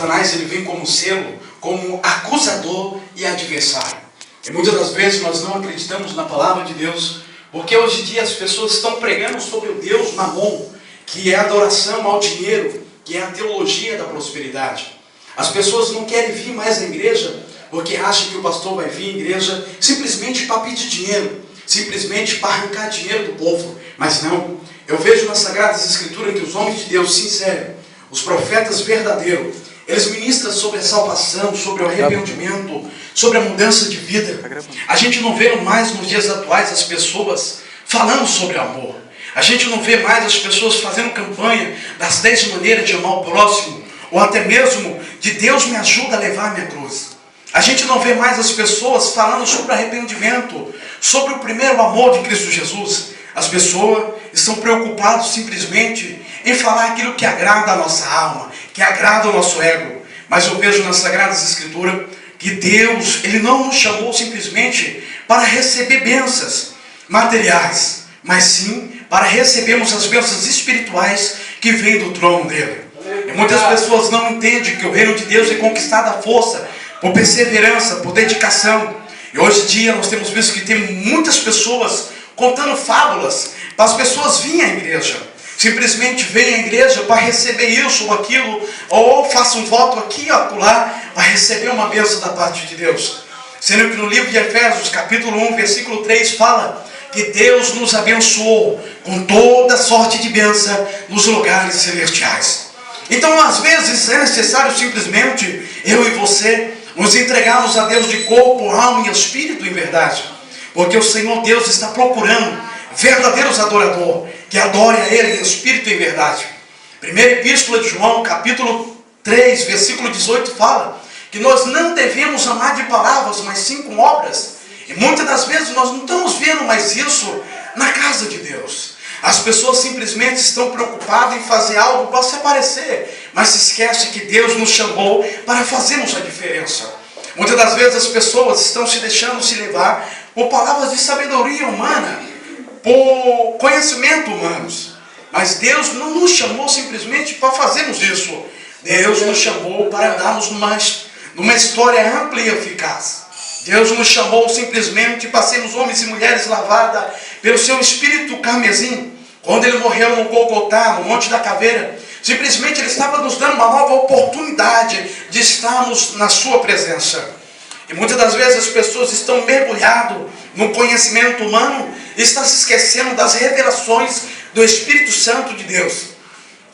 Satanás ele vem como selo, como acusador e adversário. E muitas das vezes nós não acreditamos na palavra de Deus, porque hoje em dia as pessoas estão pregando sobre o Deus Mamon, que é a adoração ao dinheiro, que é a teologia da prosperidade. As pessoas não querem vir mais à igreja, porque acham que o pastor vai vir à igreja simplesmente para pedir dinheiro, simplesmente para arrancar dinheiro do povo. Mas não, eu vejo nas Sagradas Escrituras que os homens de Deus sinceros, os profetas verdadeiros, eles ministram sobre a salvação, sobre o arrependimento, sobre a mudança de vida. A gente não vê mais nos dias atuais as pessoas falando sobre amor. A gente não vê mais as pessoas fazendo campanha das 10 maneiras de amar o próximo, ou até mesmo de Deus me ajuda a levar a minha cruz. A gente não vê mais as pessoas falando sobre arrependimento, sobre o primeiro amor de Cristo Jesus. As pessoas estão preocupadas simplesmente em falar aquilo que agrada a nossa alma, que agrada o nosso ego. Mas eu vejo nas Sagradas Escrituras que Deus, Ele não nos chamou simplesmente para receber bênçãos materiais, mas sim para recebermos as bênçãos espirituais que vêm do trono dele. E muitas pessoas não entendem que o reino de Deus é conquistado à força, por perseverança, por dedicação. E hoje em dia nós temos visto que tem muitas pessoas contando fábulas para as pessoas virem à igreja. Simplesmente vêm à igreja para receber isso ou aquilo, ou façam um voto aqui ou acolá, para receber uma bênção da parte de Deus. Sendo que no livro de Efésios, capítulo 1, versículo 3, fala que Deus nos abençoou com toda sorte de bênção nos lugares celestiais. Então, às vezes, é necessário simplesmente eu e você nos entregarmos a Deus de corpo, alma e espírito em verdade. Porque o Senhor Deus está procurando verdadeiros adoradores, que adorem a Ele em espírito e em verdade. Primeira Epístola de João, capítulo 3, versículo 18, fala que nós não devemos amar de palavras, mas sim com obras. E muitas das vezes nós não estamos vendo mais isso na casa de Deus. As pessoas simplesmente estão preocupadas em fazer algo para se aparecer, mas se esquece que Deus nos chamou para fazermos a diferença. Muitas das vezes as pessoas estão se deixando se levar por palavras de sabedoria humana, por conhecimento humanos. Mas Deus não nos chamou simplesmente para fazermos isso. Deus nos chamou para andarmos numa história ampla e eficaz. Deus nos chamou simplesmente para sermos homens e mulheres lavados pelo seu espírito carmesim. Quando Ele morreu no Golgotá, no Monte da Caveira, simplesmente Ele estava nos dando uma nova oportunidade de estarmos na sua presença. E muitas das vezes as pessoas estão mergulhadas no conhecimento humano e estão se esquecendo das revelações do Espírito Santo de Deus.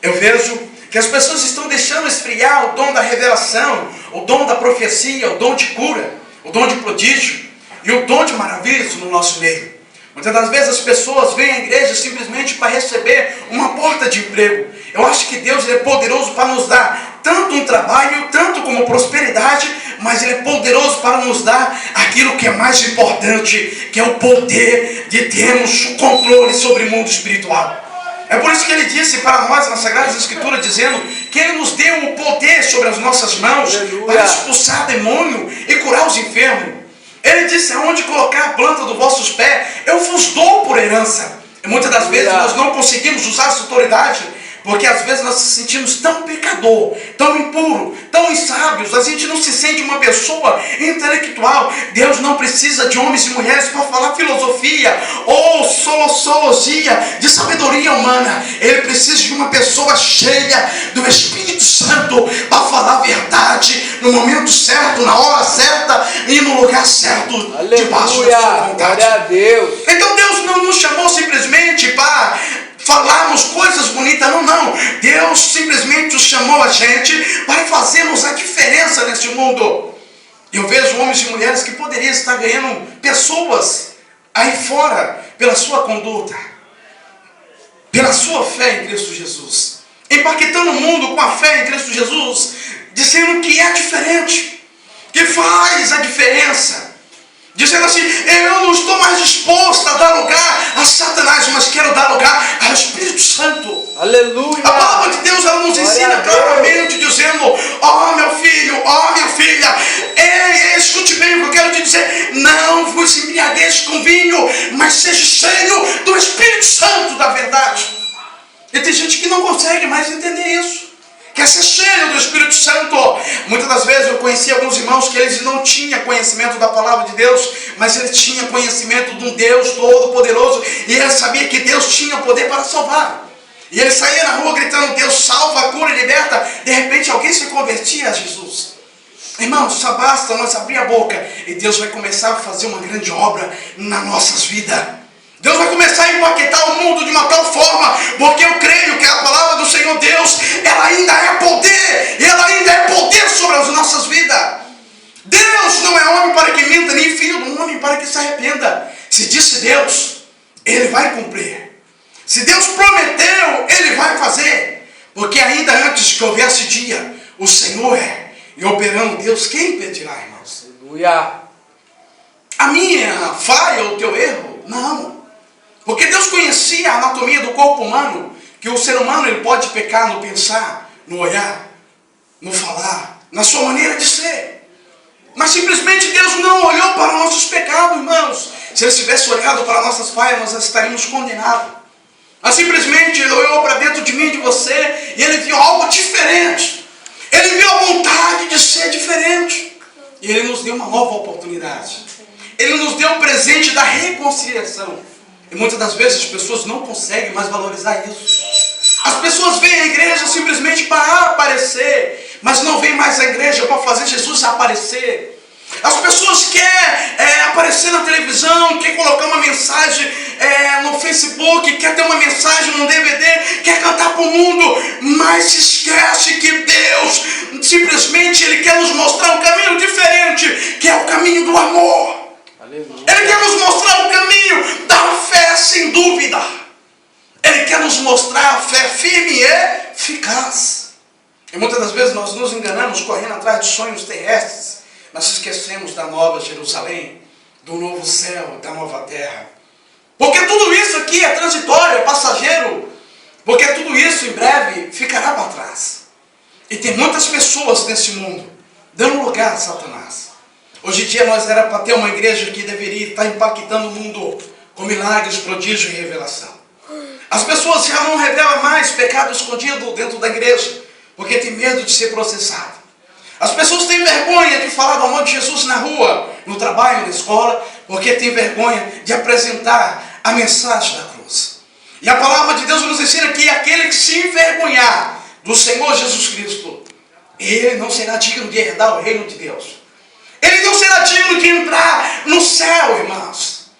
Eu vejo que as pessoas estão deixando esfriar o dom da revelação, o dom da profecia, o dom de cura, o dom de prodígio e o dom de maravilhas no nosso meio. Muitas das vezes as pessoas vêm à igreja simplesmente para receber uma porta de emprego. Eu acho que Deus é poderoso para nos dar tanto um trabalho, tanto como prosperidade, mas Ele é poderoso para nos dar aquilo que é mais importante, que é o poder de termos o controle sobre o mundo espiritual. É por isso que Ele disse para nós nas Sagradas Escrituras, dizendo que Ele nos deu o poder sobre as nossas mãos, aleluia, para expulsar demônio e curar os enfermos. Ele disse, aonde colocar a planta dos vossos pés, eu vos dou por herança. E muitas das vezes nós não conseguimos usar essa autoridade, porque às vezes nós nos sentimos tão pecador, tão impuro, tão insábios, a gente não se sente uma pessoa intelectual. Deus não precisa de homens e mulheres para falar filosofia ou sociologia de sabedoria humana. Ele precisa de uma pessoa cheia do Espírito Santo para falar a verdade no momento certo, na hora certa e no lugar certo, debaixo da sua vontade. Glória a Deus. Então Deus não nos chamou simplesmente para falarmos coisas bonitas, não. Deus simplesmente nos chamou a gente para fazermos a diferença nesse mundo. Eu vejo homens e mulheres que poderiam estar ganhando pessoas aí fora pela sua conduta, pela sua fé em Cristo Jesus, impactando o mundo com a fé em Cristo Jesus, dizendo que é diferente, que faz a diferença. Dizendo assim, eu não estou mais disposto a dar lugar a Satanás, mas quero dar lugar ao Espírito Santo. Aleluia. A palavra de Deus, ela nos ensina claramente, dizendo, ó meu filho, ó minha filha, ei, escute bem o que eu quero te dizer, não vos embriagueis com vinho, mas seja cheio do Espírito Santo da verdade. E tem gente que não consegue mais entender isso. Quer ser cheio do Espírito Santo, Muitas das vezes eu conheci alguns irmãos que eles não tinham conhecimento da palavra de Deus, mas eles tinham conhecimento de um Deus todo-poderoso, e ele sabia que Deus tinha poder para salvar. E ele saía na rua gritando: Deus salva, cura e liberta. De repente alguém se convertia a Jesus. Irmãos, só basta nós abrir a boca e Deus vai começar a fazer uma grande obra nas nossas vidas. Deus vai começar a empaquetar o mundo de uma tal forma, porque eu creio que a palavra do Senhor Deus, ela ainda é poder, e ela ainda é poder sobre as nossas vidas. Deus não é homem para que minta, nem filho do homem para que se arrependa. Se disse Deus, Ele vai cumprir. Se Deus prometeu, Ele vai fazer. Porque ainda antes que houvesse dia, o Senhor é. E operando Deus, quem impedirá, irmãos? Aleluia. A minha falha ou o teu erro? Não. Porque Deus conhecia a anatomia do corpo humano, que o ser humano ele pode pecar no pensar, no olhar, no falar, na sua maneira de ser. Mas simplesmente Deus não olhou para nossos pecados, irmãos. Se Ele tivesse olhado para nossas falhas, nós estaríamos condenados. Mas simplesmente Ele olhou para dentro de mim e de você, e Ele viu algo diferente. Ele viu a vontade de ser diferente. E Ele nos deu uma nova oportunidade. Ele nos deu o presente da reconciliação. E muitas das vezes as pessoas não conseguem mais valorizar isso. As pessoas vêm à igreja simplesmente para aparecer, mas não vêm mais à igreja para fazer Jesus aparecer. As pessoas querem aparecer na televisão, querem colocar uma mensagem no Facebook, quer ter uma mensagem no DVD, quer cantar para o mundo, mas se esquece que Deus simplesmente Ele quer nos mostrar um caminho diferente, que é o caminho do amor. Aleluia. Ele quer nos mostrar o caminho da fé sem dúvida. Ele quer nos mostrar a fé firme e eficaz. E muitas das vezes nós nos enganamos correndo atrás de sonhos terrestres. Nós esquecemos da nova Jerusalém, do novo céu, da nova terra. Porque tudo isso aqui é transitório, é passageiro. Porque tudo isso em breve ficará para trás. E tem muitas pessoas nesse mundo dando lugar a Satanás. Hoje em dia nós era para ter uma igreja que deveria estar impactando o mundo com milagres, prodígio e revelação. As pessoas já não revelam mais pecado escondido dentro da igreja, porque tem medo de ser processado. As pessoas têm vergonha de falar do amor de Jesus na rua, no trabalho, na escola, porque têm vergonha de apresentar a mensagem da cruz. E a palavra de Deus nos ensina que aquele que se envergonhar do Senhor Jesus Cristo, ele não será digno de herdar o reino de Deus. Ele não será digno de entrar no céu, irmãos.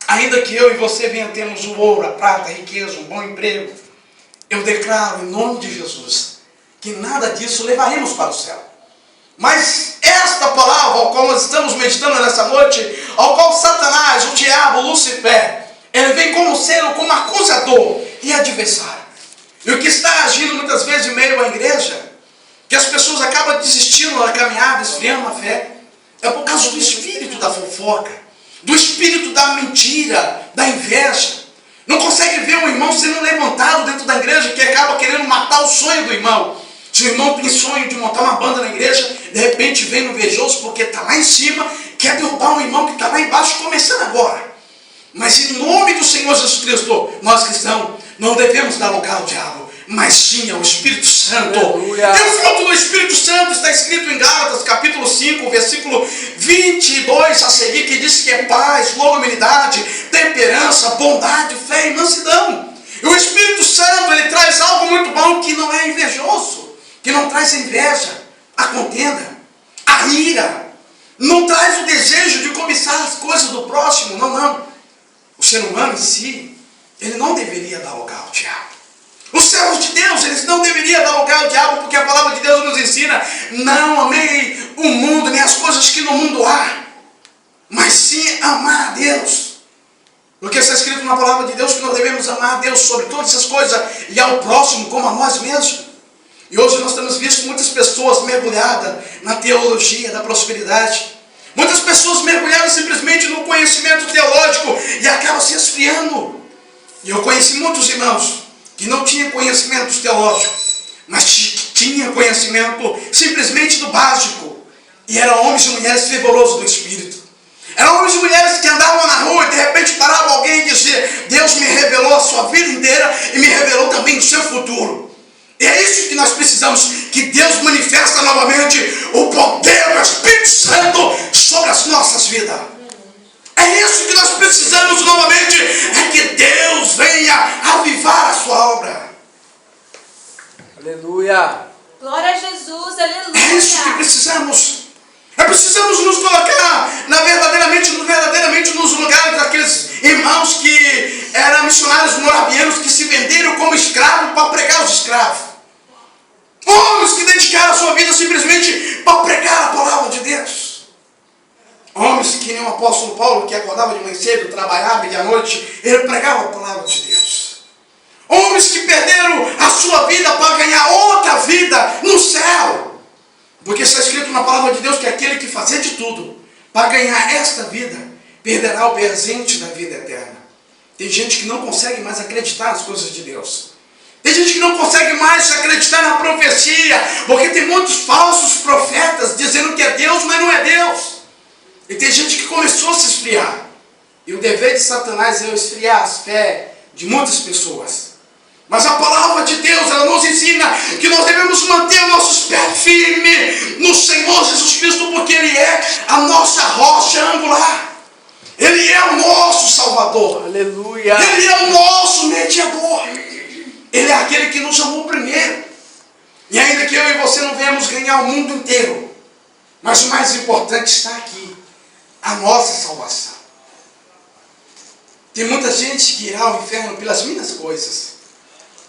Ainda que eu e você venha termos o ouro, a prata, a riqueza, um bom emprego, eu declaro em nome de Jesus que nada disso levaremos para o céu. Mas esta palavra, ao qual nós estamos meditando nessa noite, ao qual Satanás, o diabo, Lúcifer, ele vem como selo, como acusador e adversário. E o que está agindo muitas vezes em meio à igreja, que as pessoas acabam desistindo da caminhada, esfriando a fé, é por causa do espírito da fofoca, do espírito da mentira, da inveja. Não consegue ver um irmão sendo levantado dentro da igreja, que acaba querendo matar o sonho do irmão. Se o irmão tem sonho de montar uma banda na igreja, de repente vem no invejoso porque está lá em cima, quer derrubar um irmão que está lá embaixo, começando agora. Mas em nome do Senhor Jesus Cristo, nós cristãos não devemos dar lugar ao diabo, mas sim ao Espírito Santo. Aleluia. E o fruto do Espírito Santo está escrito em Gálatas, capítulo 5, versículo 22 a seguir, que diz que é paz, longanimidade, temperança, bondade, fé e mansidão. E o Espírito Santo, ele traz algo muito bom, que não é invejoso, que não traz a inveja, a contenda, a ira, não traz o desejo de cobiçar as coisas do próximo, não. O ser humano em si, ele não deveria dar lugar ao diabo. Os servos de Deus, eles não deveriam dar lugar ao diabo, porque a palavra de Deus nos ensina: não amei o mundo, nem as coisas que no mundo há, mas sim amar a Deus. Porque está escrito na palavra de Deus que nós devemos amar a Deus sobre todas essas coisas e ao próximo como a nós mesmos. E hoje nós temos visto muitas pessoas mergulhadas na teologia da prosperidade. Muitas pessoas mergulhadas simplesmente no conhecimento teológico e acabam se esfriando. E eu conheci muitos irmãos que não tinham conhecimento teológico, mas tinham conhecimento simplesmente do básico. E eram homens e mulheres fervorosos do Espírito. Eram homens e mulheres que andavam na rua e de repente parava alguém e dizia: Deus me revelou a sua vida inteira e me revelou também o seu futuro. E é isso que nós precisamos, que Deus manifesta novamente o irmãos que eram missionários moravianos que se venderam como escravos para pregar aos escravos. Homens que dedicaram a sua vida simplesmente para pregar a palavra de Deus. Homens que nem o apóstolo Paulo, que acordava de manhã cedo, trabalhava e à noite, ele pregava a palavra de Deus. Homens que perderam a sua vida para ganhar outra vida no céu. Porque está escrito na palavra de Deus que aquele que fazer de tudo para ganhar esta vida, perderá o presente da vida eterna. Tem gente que não consegue mais acreditar nas coisas de Deus. Tem gente que não consegue mais acreditar na profecia, porque tem muitos falsos profetas dizendo que é Deus, mas não é Deus. E tem gente que começou a se esfriar. E o dever de Satanás é esfriar a fé de muitas pessoas. Mas a palavra de Deus, ela nos ensina que nós devemos manter nossos pés firmes no Senhor Jesus Cristo, porque Ele é a nossa rocha angular. Ele é o nosso Salvador. Aleluia. Ele é o nosso mediador. Ele é aquele que nos amou primeiro. E ainda que eu e você não venhamos ganhar o mundo inteiro, mas o mais importante está aqui, a nossa salvação. Tem muita gente que irá ao inferno pelas minhas coisas,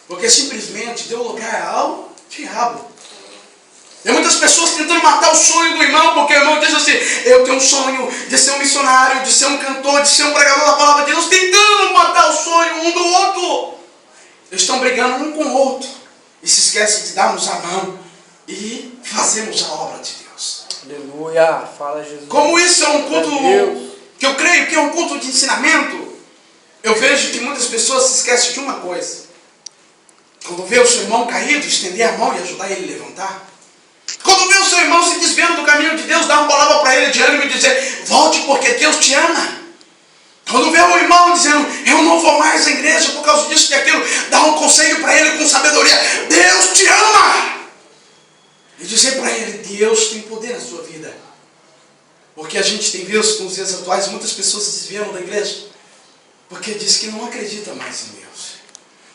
porque simplesmente deu lugar ao diabo. Tem muitas pessoas tentando matar o sonho do irmão, porque o irmão diz assim: eu tenho um sonho de ser um missionário, de ser um cantor, de ser um pregador da palavra de Deus, tentando matar o sonho um do outro. Eles estão brigando um com o outro e se esquecem de darmos a mão e fazermos a obra de Deus. Aleluia. Fala, Jesus. Como isso é um culto que eu creio que é um culto de ensinamento, eu vejo que muitas pessoas se esquecem de uma coisa. Quando vê o seu irmão caído, estender a mão e ajudar ele a levantar. Quando vê o seu irmão se desviando do caminho de Deus, dar uma palavra para ele de ânimo e dizer: volte porque Deus te ama. Quando vê o irmão dizendo: eu não vou mais à igreja por causa disso e aquilo, dá um conselho para ele com sabedoria: Deus te ama. E dizer para ele: Deus tem poder na sua vida. Porque a gente tem visto nos dias atuais muitas pessoas se desviando da igreja porque diz que não acredita mais em Deus,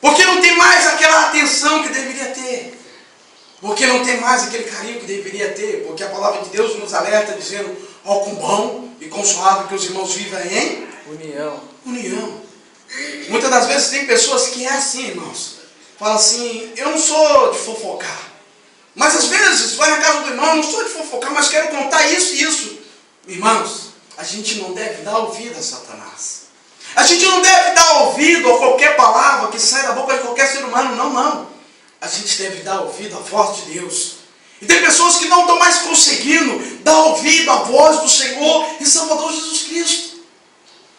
porque não tem mais aquela atenção que deveria ter, porque não tem mais aquele carinho que deveria ter, porque a palavra de Deus nos alerta dizendo: ó, quão bom e quão suave que os irmãos vivam em união. Muitas das vezes tem pessoas que é assim, irmãos. Fala assim: eu não sou de fofocar. Mas às vezes vai na casa do irmão: eu não sou de fofocar, mas quero contar isso e isso. Irmãos, a gente não deve dar ouvido a Satanás. A gente não deve dar ouvido a qualquer palavra que sai da boca de qualquer ser humano. Não. A gente deve dar ouvido à voz de Deus. E tem pessoas que não estão mais conseguindo dar ouvido à voz do Senhor e Salvador Jesus Cristo.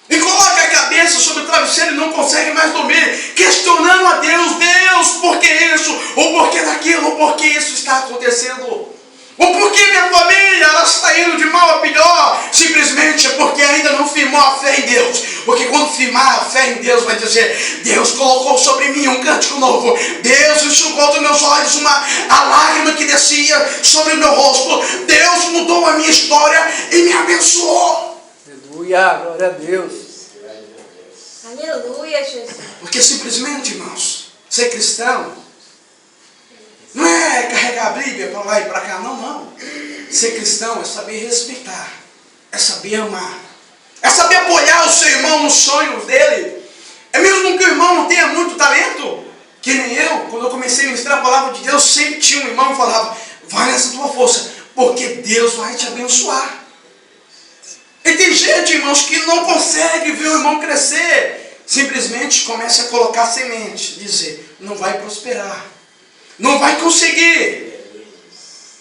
E coloca a cabeça sobre o travesseiro e não consegue mais dormir, questionando a Deus: Deus, por que isso? Ou por que daquilo? Ou por que isso está acontecendo? Ou por que minha família ela está indo de mal a pior? Simplesmente é porque ainda não firmou a fé em Deus. Porque quando firmar a fé em Deus, vai dizer: Deus colocou sobre mim um cântico novo. Deus enxugou dos meus olhos a lágrima que descia sobre o meu rosto. Deus mudou a minha história e me abençoou. Aleluia, glória a Deus. Aleluia, Jesus. Porque simplesmente, irmãos, ser cristão não é carregar a Bíblia para lá e para cá, não. Ser cristão é saber respeitar, é saber amar, é saber apoiar o seu irmão nos sonhos dele. É mesmo que o irmão não tenha muito talento, que nem eu, quando eu comecei a ministrar a palavra de Deus, sempre tinha um irmão que falava: vai nessa tua força, porque Deus vai te abençoar. E tem gente, irmãos, que não consegue ver o irmão crescer. Simplesmente começa a colocar semente, dizer: não vai prosperar, não vai conseguir.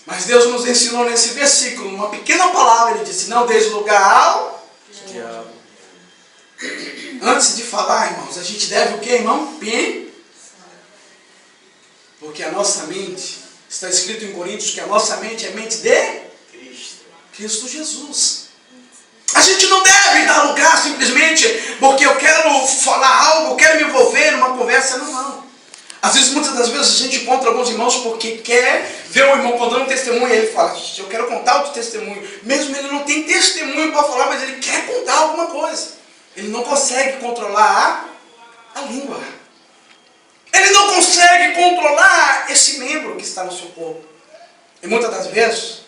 Mas Deus nos ensinou nesse versículo, uma pequena palavra. Ele disse: não deis lugar ao diabo. Antes de falar, irmãos, a gente deve o que, irmão? Porque a nossa mente, está escrito em Coríntios que a nossa mente é mente de Cristo Jesus. A gente não deve dar lugar simplesmente porque eu quero falar algo, eu quero me envolver numa conversa. Não. Às vezes, muitas das vezes, a gente encontra alguns irmãos porque quer ver o irmão contando um testemunho e ele fala: eu quero contar outro testemunho. Mesmo ele não tem testemunho para falar, mas ele quer contar alguma coisa. Ele não consegue controlar a língua. Ele não consegue controlar esse membro que está no seu corpo. E muitas das vezes,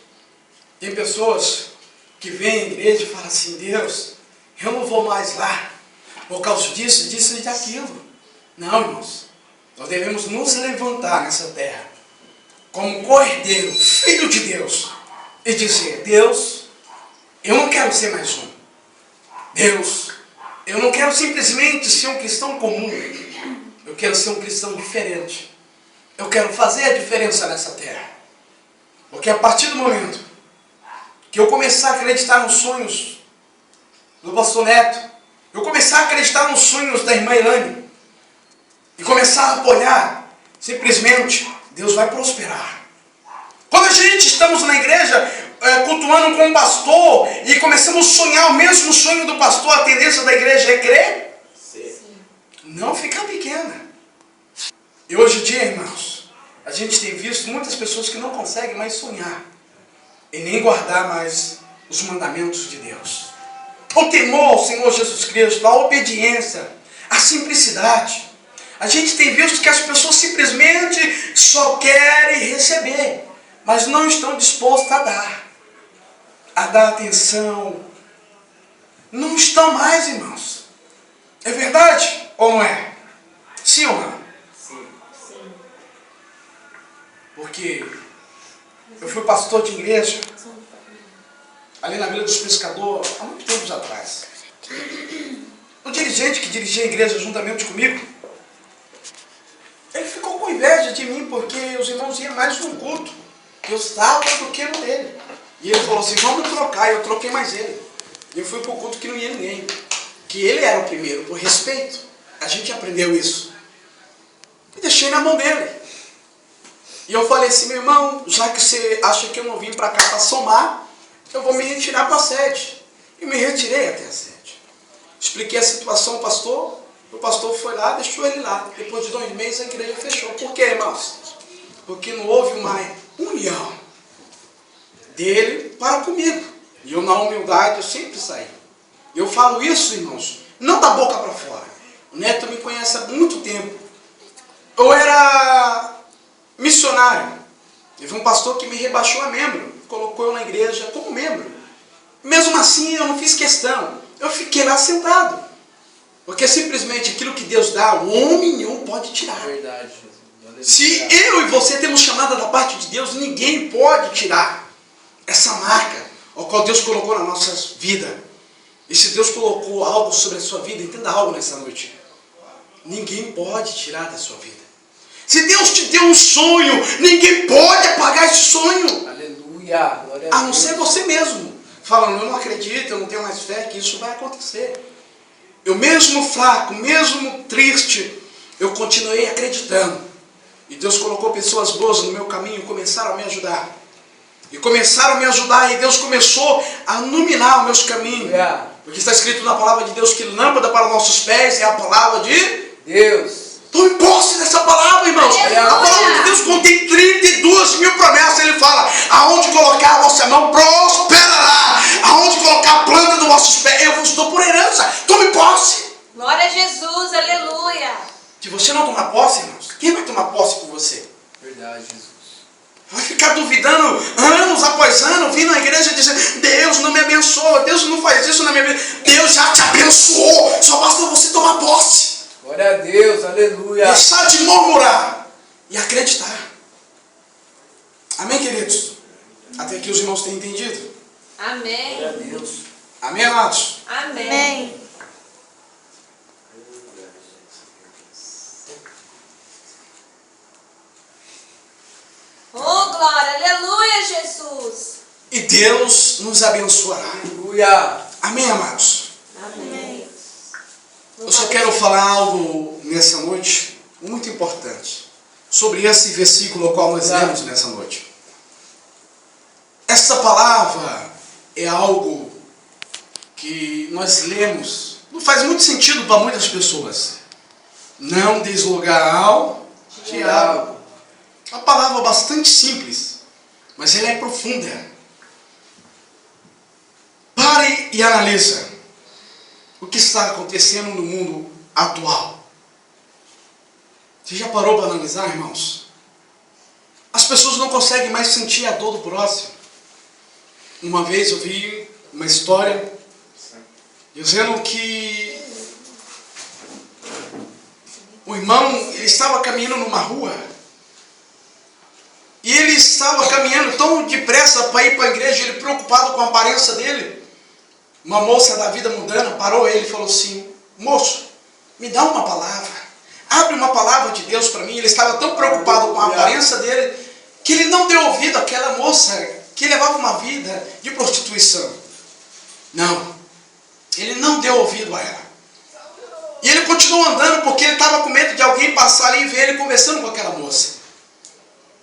tem pessoas que vêm à igreja e falam assim: Deus, eu não vou mais lá, por causa disso e daquilo. Não, irmãos. Nós devemos nos levantar nessa terra como cordeiro, filho de Deus, e dizer: Deus, eu não quero ser mais um. Deus, eu não quero simplesmente ser um cristão comum. Eu quero ser um cristão diferente. Eu quero fazer a diferença nessa terra. Porque a partir do momento que eu começar a acreditar nos sonhos do pastor Neto, eu começar a acreditar nos sonhos da irmã Elane, e começar a apoiar, simplesmente Deus vai prosperar. Quando a gente estamos na igreja cultuando com o pastor e começamos a sonhar o mesmo sonho do pastor, a tendência da igreja é crer? Sim. Não ficar pequena. E hoje em dia, irmãos, a gente tem visto muitas pessoas que não conseguem mais sonhar e nem guardar mais os mandamentos de Deus. O temor ao Senhor Jesus Cristo, a obediência, a simplicidade. A gente tem visto que as pessoas simplesmente só querem receber, mas não estão dispostas a dar atenção. Não estão mais, irmãos. É verdade ou não é? Sim ou não? Sim. Porque eu fui pastor de igreja ali na Vila dos Pescadores há muito tempo atrás. Um dirigente que dirigia a igreja juntamente comigo, ele ficou com inveja de mim porque os irmãos iam mais no culto que eu estava do que no dele. E ele falou assim: vamos trocar. E eu troquei mais ele. E eu fui para o culto que não ia ninguém. Que ele era o primeiro, por respeito. A gente aprendeu isso. E deixei na mão dele. E eu falei assim: meu irmão, já que você acha que eu não vim para cá para somar, eu vou me retirar para a sede. E me retirei até a sede. Expliquei a situação ao pastor. O pastor foi lá, deixou ele lá. Depois de 2 meses a igreja fechou. Por quê, irmãos? Porque não houve uma união dele para comigo. E eu, na humildade, eu sempre saí. Eu falo isso, irmãos, não da boca para fora. O Neto me conhece há muito tempo. Eu era missionário. Teve um pastor que me rebaixou a membro. Colocou eu na igreja como membro. Mesmo assim, eu não fiz questão. Eu fiquei lá sentado. Porque simplesmente aquilo que Deus dá, o homem nenhum pode tirar. Verdade. Se eu e você temos chamada da parte de Deus, ninguém pode tirar essa marca ao qual Deus colocou na nossa vida. E se Deus colocou algo sobre a sua vida, entenda algo nessa noite. Ninguém pode tirar da sua vida. Se Deus te deu um sonho, ninguém pode apagar esse sonho. Aleluia. Glória A não ser você mesmo. Falando: eu não acredito, eu não tenho mais fé que isso vai acontecer. Eu mesmo fraco, mesmo triste, eu continuei acreditando. E Deus colocou pessoas boas no meu caminho, começaram a me ajudar. E começaram a me ajudar, e Deus começou a iluminar os meus caminhos. Porque está escrito na palavra de Deus que lâmpada para nossos pés é a palavra de Deus. Tome posse dessa palavra, irmãos. Aleluia. A palavra de Deus contém 32.000 promessas. Ele fala: aonde colocar a vossa mão, prosperará. Aonde colocar a planta dos vossos pés, eu vos dou por herança. Tome posse. Glória a Jesus, aleluia. Se você não tomar posse, irmãos, quem vai tomar posse por você? Verdade, Jesus. Vai ficar duvidando anos após ano, vindo na igreja dizendo: Deus não me abençoa, Deus não faz isso na minha vida. Deus já te abençoou, só basta você tomar posse. Glória a Deus, aleluia. Deixar de murmurar e acreditar. Amém, queridos? Até aqui os irmãos têm entendido? Amém. Glória a Deus. Amém, amados? Amém. Oh, glória, aleluia, Jesus. E Deus nos abençoará. Aleluia. Amém, amados? Amém. Eu só quero falar algo nessa noite muito importante sobre esse versículo ao qual nós lemos nessa noite. Essa palavra é algo que nós lemos, não faz muito sentido para muitas pessoas. Não deslugar ao diabo. Uma palavra bastante simples, mas ela é profunda. Pare e analisa o que está acontecendo no mundo atual. Você já parou para analisar, irmãos? As pessoas não conseguem mais sentir a dor do próximo. Uma vez eu vi uma história dizendo que o irmão, ele estava caminhando numa rua. E ele estava caminhando tão depressa para ir para a igreja, ele preocupado com a aparência dele. Uma moça da vida mundana parou ele e falou assim: moço, me dá uma palavra. Abre uma palavra de Deus para mim. Ele estava tão preocupado com a aparência dele que ele não deu ouvido àquela moça que levava uma vida de prostituição. Não, ele não deu ouvido a ela. E ele continuou andando porque ele estava com medo de alguém passar ali e ver ele conversando com aquela moça.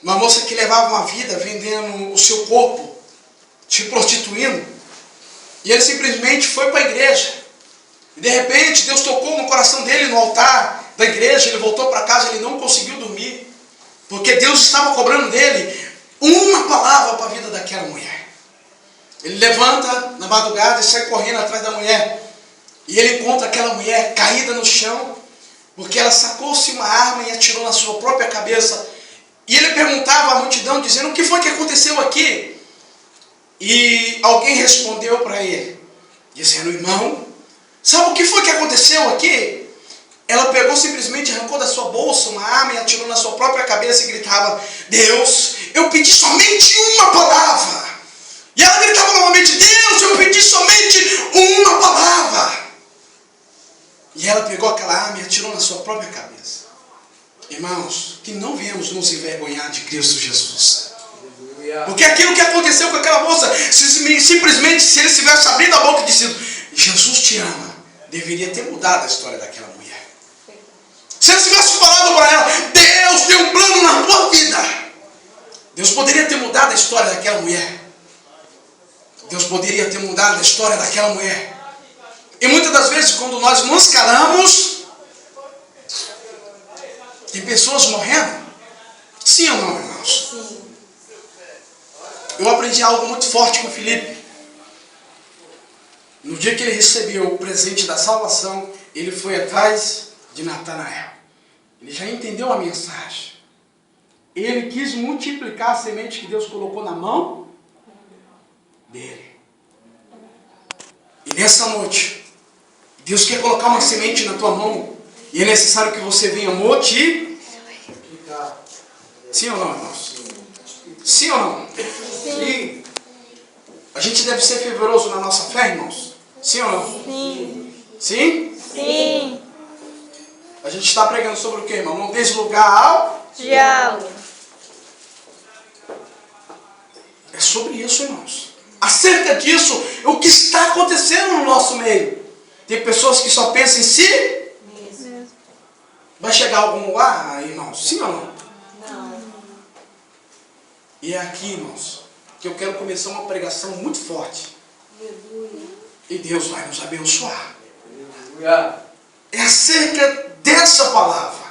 Uma moça que levava uma vida vendendo o seu corpo, se prostituindo. E ele simplesmente foi para a igreja. E de repente Deus tocou no coração dele no altar da igreja. Ele voltou para casa, ele não conseguiu dormir. Porque Deus estava cobrando dele uma palavra para a vida daquela mulher. Ele levanta na madrugada e sai correndo atrás da mulher. E ele encontra aquela mulher caída no chão, porque ela sacou-se uma arma e atirou na sua própria cabeça. E ele perguntava à multidão, dizendo: o que foi que aconteceu aqui? E alguém respondeu para ele, dizendo: irmão, sabe o que foi que aconteceu aqui? Ela pegou, simplesmente arrancou da sua bolsa uma arma e atirou na sua própria cabeça e gritava: Deus, eu pedi somente uma palavra. E ela gritava novamente: Deus, eu pedi somente uma palavra. E ela pegou aquela arma e atirou na sua própria cabeça. Irmãos, que não venhamos nos envergonhar de Cristo Jesus. Porque aquilo que aconteceu com aquela moça, simplesmente se ele tivesse abrido a boca e dito: Jesus te ama, deveria ter mudado a história daquela mulher. Se ele tivesse falado para ela: Deus tem um plano na tua vida, Deus poderia ter mudado a história daquela mulher. Deus poderia ter mudado a história daquela mulher. E muitas das vezes, quando nós nos calamos, tem pessoas morrendo. Sim ou não, irmãos? Sim. Eu aprendi algo muito forte com o Felipe. No dia que ele recebeu o presente da salvação, ele foi atrás de Natanael. Ele já entendeu a mensagem. Ele quis multiplicar a semente que Deus colocou na mão dele. E nessa noite, Deus quer colocar uma semente na tua mão. E é necessário que você venha multiplicar. Sim ou não, irmãos? Sim ou não? Sim. A gente deve ser fervoroso na nossa fé, irmãos? Sim ou não? Sim. Sim? Sim. A gente está pregando sobre o que, irmão? Não deslugar ao Diabo. É sobre isso, irmãos. Acerca disso, o que está acontecendo no nosso meio. Tem pessoas que só pensam em si. Vai chegar algum lugar, irmãos? Sim ou não? Não. E é aqui, irmãos, que eu quero começar uma pregação muito forte. E Deus vai nos abençoar. É acerca dessa palavra,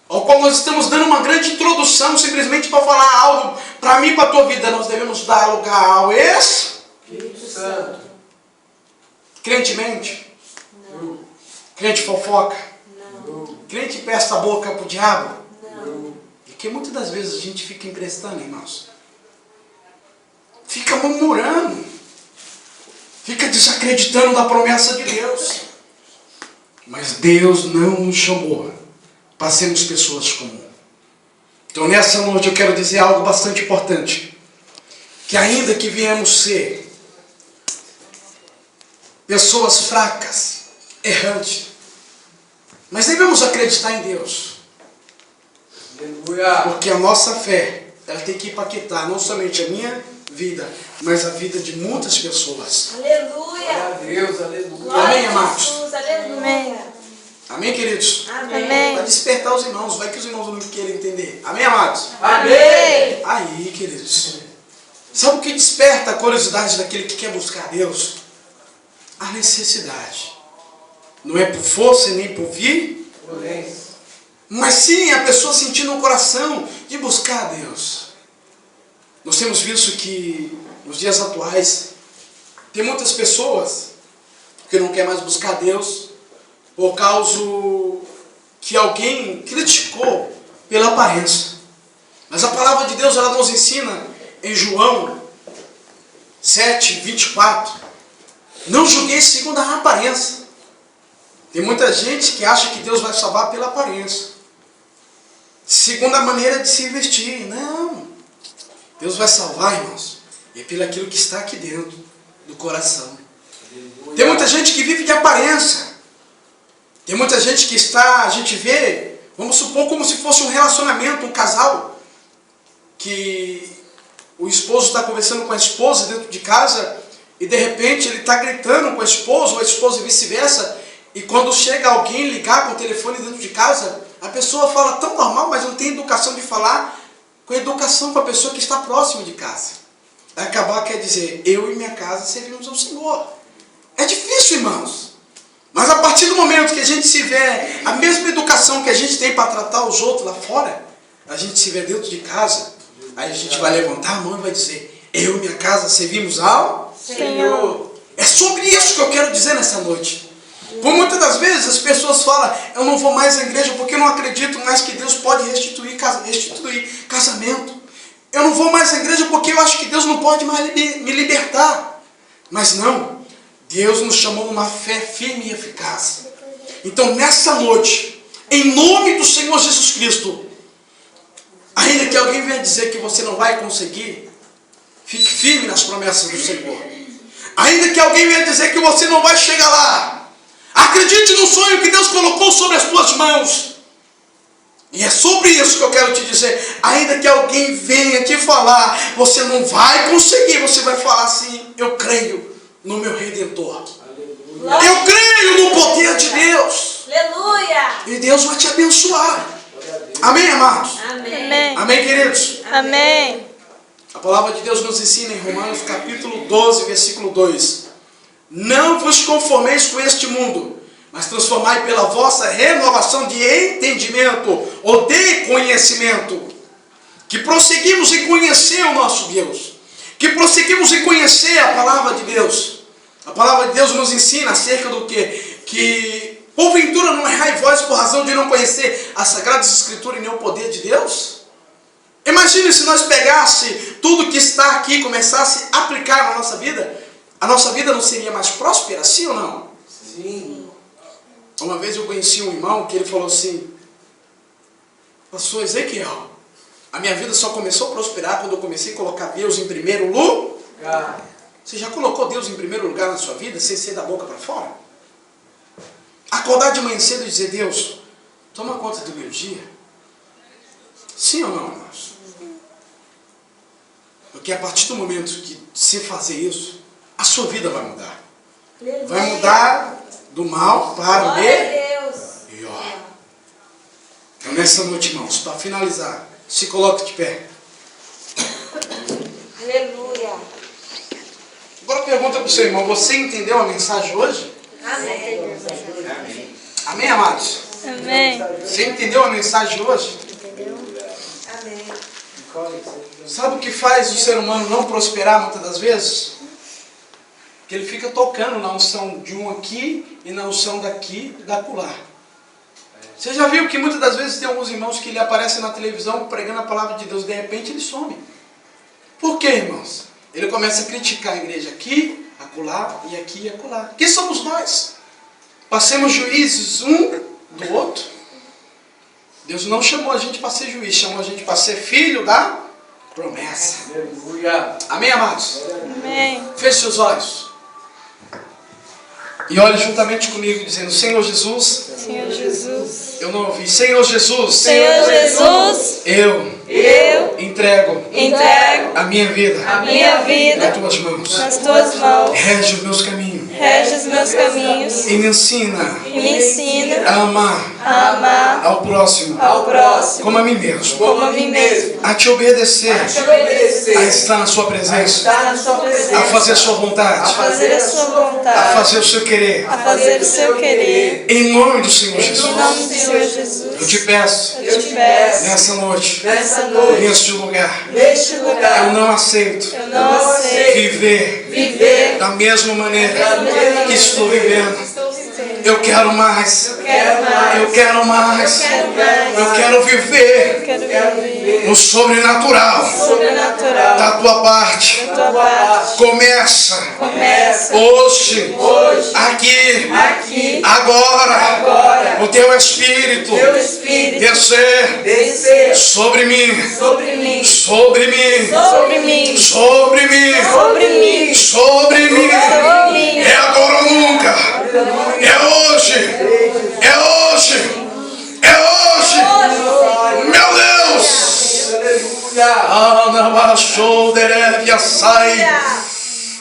ao qual nós estamos dando uma grande introdução, simplesmente para falar algo para mim e para a tua vida. Nós devemos dar lugar ao Espírito Santo. Crente mente? Não. Crente fofoca? Não. Crente presta a boca para o diabo? Não. E que muitas das vezes a gente fica emprestando, irmãos. Fica murmurando. Fica desacreditando da promessa de Deus. Mas Deus não nos chamou para sermos pessoas comuns. Então nessa noite eu quero dizer algo bastante importante. Que ainda que viemos ser pessoas fracas, errantes, mas devemos acreditar em Deus. Porque a nossa fé, ela tem que impactar não somente a minha vida, mas a vida de muitas pessoas. Aleluia. Deus, aleluia. Glória Amém, a amados? Jesus. Aleluia. Amém, queridos? Amém. Para despertar os irmãos, vai que os irmãos não querem entender. Amém, amados? Amém. Aí, queridos, sabe o que desperta a curiosidade daquele que quer buscar a Deus? A necessidade. Não é por força nem por vir, mas sim a pessoa sentindo no coração de buscar a Deus. Nós temos visto que nos dias atuais tem muitas pessoas que não querem mais buscar a Deus por causa que alguém criticou pela aparência. Mas a palavra de Deus, ela nos ensina em João 7, 24. Não julguei segundo a aparência. Tem muita gente que acha que Deus vai salvar pela aparência. Segunda maneira de se vestir. Não. Deus vai salvar, irmãos, é pelo aquilo que está aqui dentro do coração. Tem muita gente que vive de aparência. Tem muita gente que está, a gente vê, vamos supor como se fosse um relacionamento, um casal, que o esposo está conversando com a esposa dentro de casa e de repente ele está gritando com a esposa, ou a esposa e vice-versa, e quando chega alguém ligar com o telefone dentro de casa, a pessoa fala tão normal, mas não tem educação de falar com educação com a pessoa que está próxima de casa. Acabar quer dizer, eu e minha casa servimos ao Senhor. É difícil, irmãos. Mas a partir do momento que a gente se vê, a mesma educação que a gente tem para tratar os outros lá fora, a gente se vê dentro de casa, aí a gente vai levantar a mão e vai dizer, eu e minha casa servimos ao Senhor. É sobre isso que eu quero dizer nessa noite. Por muitas das vezes as pessoas falam, eu não vou mais à igreja porque eu não acredito mais que Deus pode restituir casamento. Eu não vou mais à igreja porque eu acho que Deus não pode mais me libertar. Mas não, Deus nos chamou uma fé firme e eficaz. Então nessa noite, em nome do Senhor Jesus Cristo, ainda que alguém venha dizer que você não vai conseguir, fique firme nas promessas do Senhor. Ainda que alguém venha dizer que você não vai chegar lá, acredite no sonho que Deus colocou sobre as tuas mãos. E é sobre isso que eu quero te dizer. Ainda que alguém venha te falar, você não vai conseguir, você vai falar assim, eu creio no meu Redentor. Glória. Eu creio no poder de Deus. Aleluia. E Deus vai te abençoar. Amém, amados? Amém. Amém, queridos? Amém. A palavra de Deus nos ensina em Romanos capítulo 12, versículo 2. Não vos conformeis com este mundo, mas transformai pela vossa renovação de entendimento ou de conhecimento. Que prosseguimos em conhecer o nosso Deus. Que prosseguimos em conhecer a palavra de Deus. A palavra de Deus nos ensina acerca do quê? Que porventura não errai vós por razão de não conhecer as Sagradas Escrituras e nem o poder de Deus? Imagine se nós pegasse tudo que está aqui e começasse a aplicar na nossa vida. A nossa vida não seria mais próspera, sim ou não? Sim. Uma vez eu conheci um irmão que ele falou assim, pastor Ezequiel, a minha vida só começou a prosperar quando eu comecei a colocar Deus em primeiro lugar. Você já colocou Deus em primeiro lugar na sua vida, sem ser da boca para fora? Acordar de manhã cedo e dizer, Deus, toma conta do meu dia. Sim ou não, irmãos? Porque a partir do momento que você fazer isso, a sua vida vai mudar. Vai mudar do mal para o melhor. Então nessa noite, irmãos, para finalizar, se coloque de pé. Aleluia. Agora pergunta para o seu irmão, você entendeu a mensagem hoje? Amém. Amém, amados? Amém. Você entendeu a mensagem hoje? Amém. Sabe o que faz o ser humano não prosperar muitas das vezes? Que ele fica tocando na unção de um aqui e na unção daqui e da acolá. Você já viu que muitas das vezes tem alguns irmãos que ele aparecem na televisão pregando a palavra de Deus, de repente ele some. Por quê, irmãos? Ele começa a criticar a igreja aqui, acolá e aqui e acolá. Quem somos nós? Passemos juízes um do outro. Deus não chamou a gente para ser juiz, chamou a gente para ser filho da promessa. Aleluia. Amém, amados? Amém. Feche seus olhos. E olhe juntamente comigo, dizendo, Senhor Jesus, Senhor Jesus. eu não ouvi, Senhor Jesus, Senhor Jesus. eu entrego Entrego a minha vida a minha vida nas tuas mãos. nas tuas mãos. Rege os meus caminhos Rege os meus caminhos e me ensina e me ensina a amar a amar ao próximo ao próximo como a mim mesmo, como a mim mesmo. a te obedecer, Te obedecer. a estar na sua presença, Estar na sua a presença. fazer a sua vontade, Fazer a sua a vontade. fazer o seu querer, A fazer o seu querer. em nome do Senhor Em Jesus. nome do Senhor Eu Jesus. te peço, Eu te peço nessa noite, Nessa noite, neste lugar, neste eu lugar, não aceito eu não aceito viver da mesma maneira que estou vivendo. Estou vivendo. Eu quero mais, Quero mais. eu quero mais, Quero mais. eu quero viver Quero viver no sobrenatural sobrenatural da tua parte. da tua parte. Começa Começa hoje, hoje, aqui, aqui, agora, agora, o teu Espírito teu Espírito descer descer sobre mim, sobre mim, sobre mim, sobre mim, sobre mim, sobre mim, sobre mim. sobre mim. É agora ou nunca. É hoje. É hoje. É hoje. Meu Deus.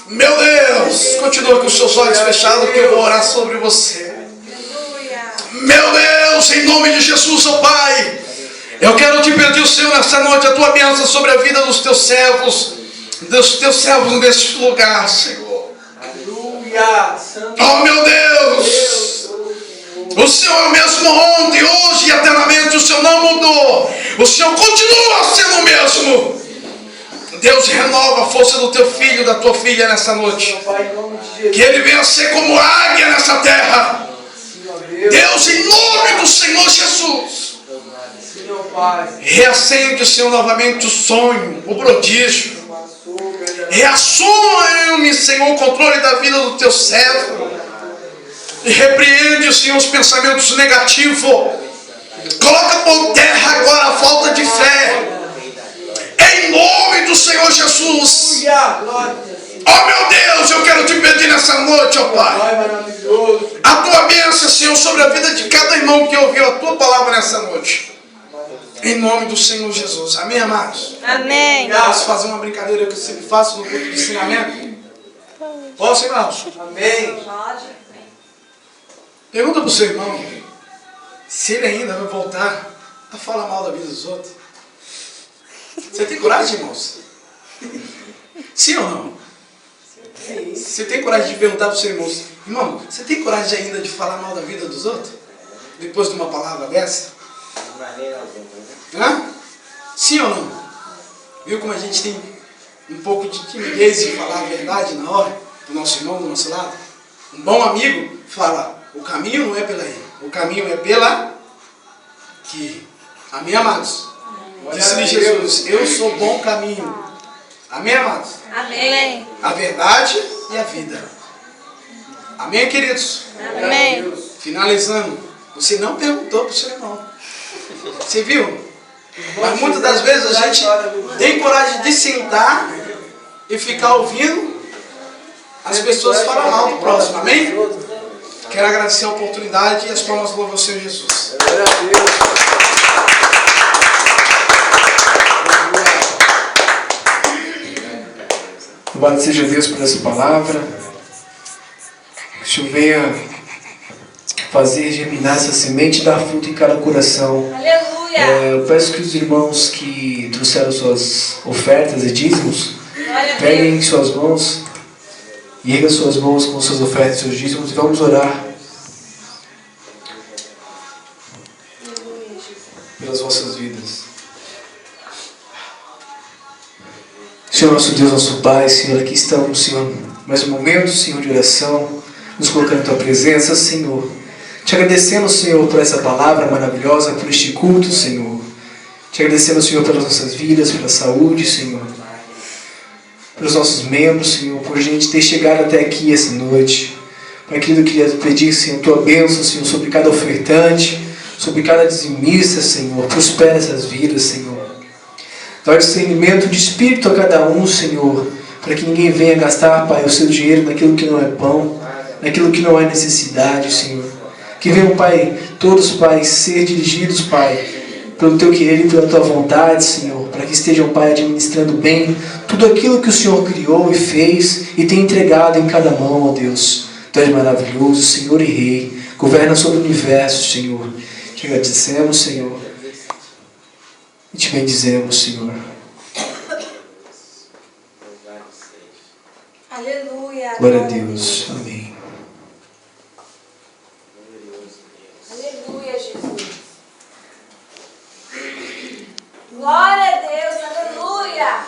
Meu Deus. Continua com os seus olhos fechados que eu vou orar sobre você. Meu Deus, em nome de Jesus, ó Pai. Eu quero te pedir, Senhor, nessa noite, a tua bênção sobre a vida dos teus servos neste lugar, Senhor. Oh, meu Deus. O Senhor é o mesmo ontem, hoje e eternamente. O Senhor não mudou. O Senhor continua sendo o mesmo. Deus, renova a força do teu filho, da tua filha nessa noite. Que ele venha ser como águia nessa terra. Deus, em nome do Senhor Jesus. Reacende, Senhor, novamente o sonho, o prodígio. Reassume, Senhor, o controle da vida do teu servo. E repreende, Senhor, os pensamentos negativos. Coloca por terra agora a falta de fé. Em nome do Senhor Jesus. Oh, meu Deus, eu quero te pedir nessa noite, ó Pai. A tua bênção, Senhor, sobre a vida de cada irmão que ouviu a tua palavra nessa noite. Em nome do Senhor Jesus. Amém, amados? Amém. Posso fazer uma brincadeira que eu sempre faço no culto de ensinamento? Posso, irmãos? Amém. Pergunta para o seu irmão se ele ainda vai voltar a falar mal da vida dos outros. Você tem coragem, irmãos? Sim ou não? Você tem coragem de perguntar para o seu irmão: irmão, você tem coragem ainda de falar mal da vida dos outros? Depois de uma palavra dessa? Hã? Sim ou não? Viu como a gente tem um pouco de timidez de falar a verdade na hora do nosso irmão do nosso lado? Um bom amigo fala: o caminho não é pela aí, o caminho é pela que. Amém, amados? Disse-lhe Jesus: eu sou o bom caminho. Amém, amados? Amém. A verdade e a vida. Amém, queridos? Amém. Finalizando, você não perguntou para o seu irmão. Você viu? Mas muitas das vezes a gente tem coragem de sentar e ficar ouvindo as pessoas falar mal do próximo. Amém? Quero agradecer a oportunidade e as palmas louvam ao Senhor Jesus. Louvado seja Deus por essa palavra. Que o Senhor venha fazer germinar essa semente e dar fruto em cada coração. Aleluia. Eu peço que os irmãos que trouxeram suas ofertas e dízimos Glória a peguem em Deus. suas mãos e ergam suas mãos com suas ofertas e seus dízimos e vamos orar pelas vossas vidas. Senhor, nosso Deus, nosso Pai, Senhor, aqui estamos, Senhor, mais um momento, Senhor, de oração, nos colocando em Tua presença, Senhor. Te agradecendo, Senhor, por essa palavra maravilhosa, por este culto, Senhor. Te agradecendo, Senhor, pelas nossas vidas, pela saúde, Senhor. Pelos nossos membros, Senhor, por a gente ter chegado até aqui essa noite. Pai querido, eu queria pedir, Senhor, Tua bênção, Senhor, sobre cada ofertante, sobre cada dizimista, Senhor. Prospera essas vidas, Senhor. Dá discernimento de espírito a cada um, Senhor, para que ninguém venha gastar, Pai, o seu dinheiro naquilo que não é pão, naquilo que não é necessidade, Senhor. Que venham, Pai, todos, Pai, ser dirigidos, Pai, pelo Teu querer e pela Tua vontade, Senhor, para que estejam, Pai, administrando bem tudo aquilo que o Senhor criou e fez e tem entregado em cada mão, ó Deus. Tu és maravilhoso, Senhor e Rei, governa sobre o universo, Senhor. Te agradecemos, Senhor. E te bendizemos, Senhor. Aleluia. Glória a Deus. Amém. Aleluia, Jesus. Glória a Deus. Aleluia.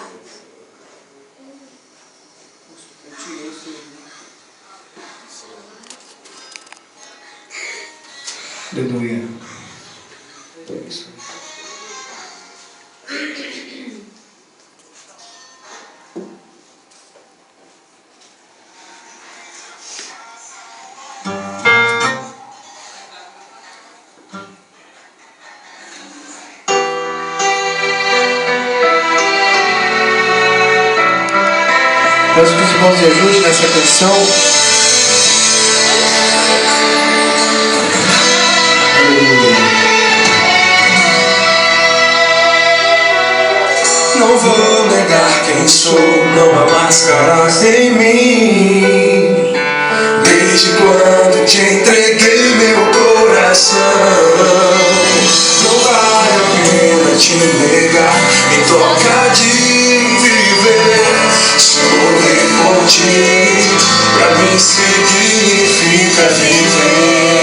Aleluia. Peço que os irmãos me ajudem nessa canção. Não vou negar quem sou, não há máscaras em mim. Desde quando te entreguei meu coração, não vale a pena te negar. Em troca de viver, se morrer por ti, pra mim significa viver.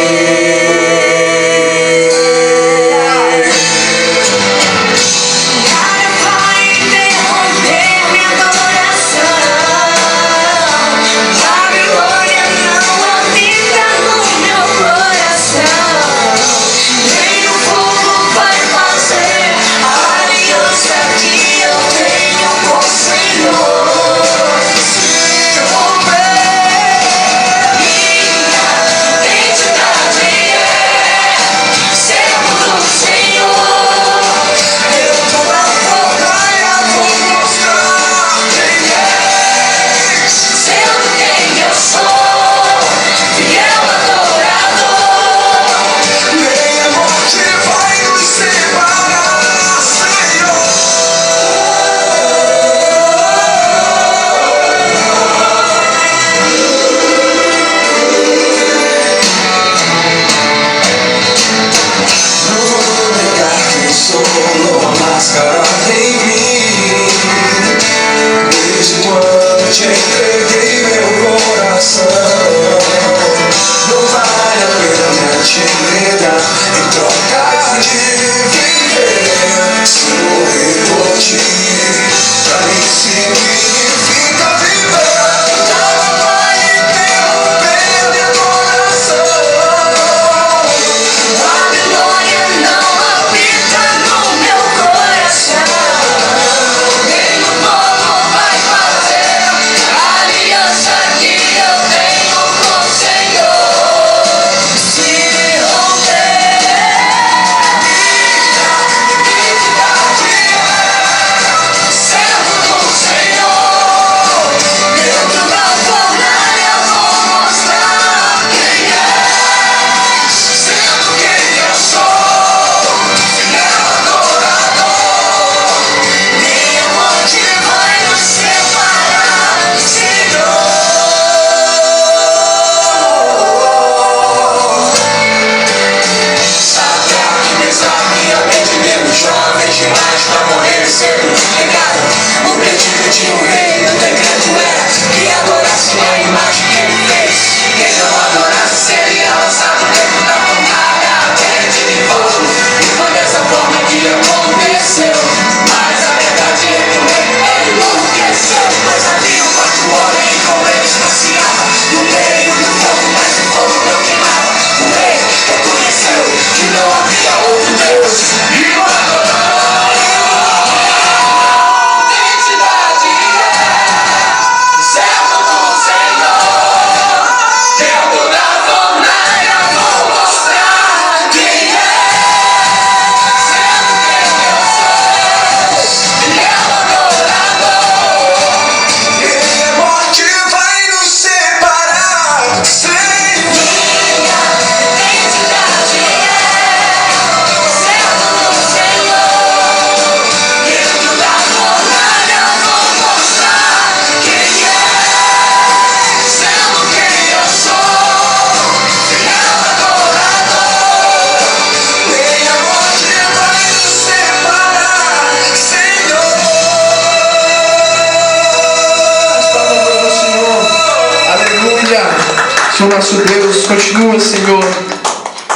Senhor nosso Deus, continua, Senhor,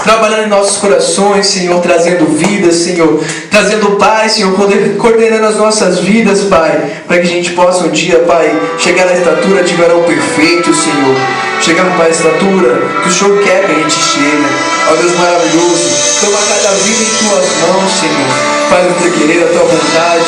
trabalhando em nossos corações, Senhor, trazendo vida, Senhor, trazendo paz, Senhor, coordenando as nossas vidas, Pai, para que a gente possa um dia, Pai, chegar à estatura de varão perfeito, Senhor, chegar, Pai, à estatura que o Senhor quer que a gente chegue. Ó Deus maravilhoso, toma cada vida em Tuas mãos, Senhor, faz o Teu querer, a Tua vontade.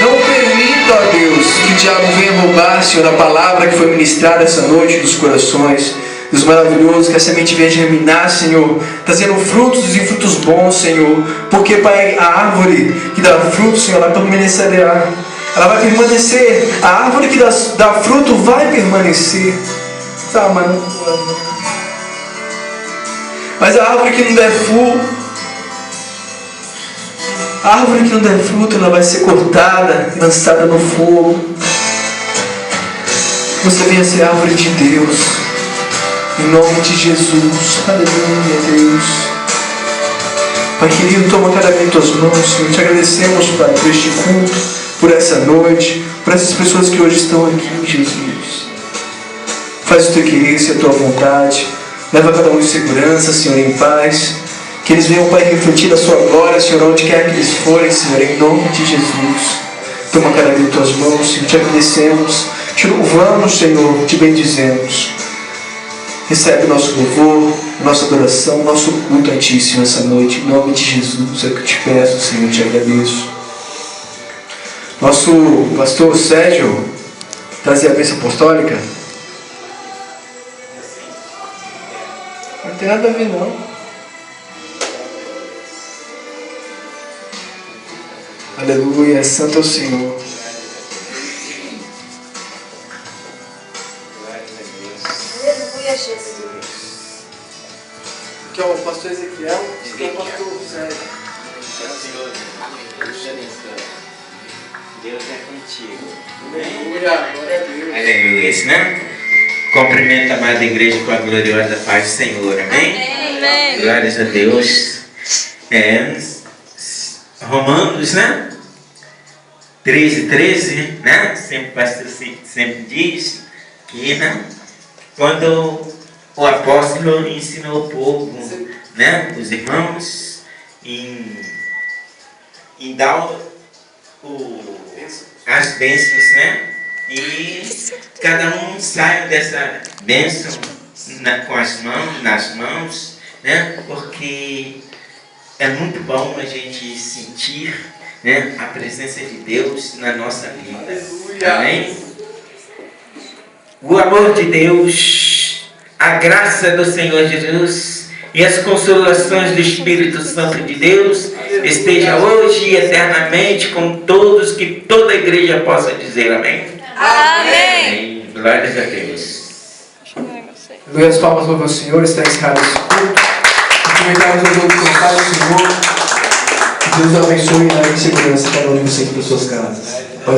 Não permita, ó Deus, que o diabo venha roubar, Senhor, a palavra que foi ministrada essa noite dos corações. Deus maravilhoso, que a semente venha germinar, Senhor, trazendo frutos e frutos bons, Senhor, porque, Pai, a árvore que dá frutos, Senhor, ela permanecerá. ela vai permanecer. A árvore que dá fruto vai permanecer. Tá, mano. Mas a árvore que não der fruto, ela vai ser cortada, lançada no fogo. Você venha ser árvore de Deus, em nome de Jesus. Aleluia, Deus. Pai querido, toma cada vez em tuas mãos, Senhor. Te agradecemos, Pai, por este culto, por essa noite, por essas pessoas que hoje estão aqui, Jesus. Faz o teu querer, se a tua vontade. Leva cada um em segurança, Senhor, em paz. Que eles venham, Pai, refletir a sua glória, Senhor, onde quer que eles forem, Senhor, em nome de Jesus. Toma cada vez em tuas mãos, Senhor. Te agradecemos, te louvamos, Senhor, te bendizemos. Recebe o nosso louvor, nossa adoração, nosso culto a Ti, Senhor, essa noite. Em nome de Jesus, é o que eu te peço, Senhor, te agradeço. Nosso pastor Sérgio trazer a bênção apostólica. Não tem nada a ver, não. Aleluia, santo é o Senhor. Aleluia, Jesus. Aqui é o pastor Ezequiel, aqui é o pastor Sérgio. Deus é contigo. Aleluia, glória a Deus. Aleluia, né? Cumprimento a amada igreja com a gloriosa paz do Senhor, amém? Amém. Glórias a Deus. Romanos, né? 13, né? Sempre o pastor sempre diz que, né? Quando o apóstolo ensinou o povo, né? Os irmãos, em dar as bênçãos, né? E cada um sai dessa bênção com as mãos, nas mãos, né? Porque é muito bom a gente sentir, né, a presença de Deus na nossa vida. Amém? O amor de Deus, a graça do Senhor Jesus e as consolações do Espírito Santo de Deus esteja hoje e eternamente com todos, que toda a igreja possa dizer amém. Amém. Glórias a Deus. Aleluia, as palmas para o Senhor, está encerrado esse culto. Cumprimentamos a todos com a paz do Senhor. Que Deus abençoe e dê segurança para cada um de vocês para suas casas.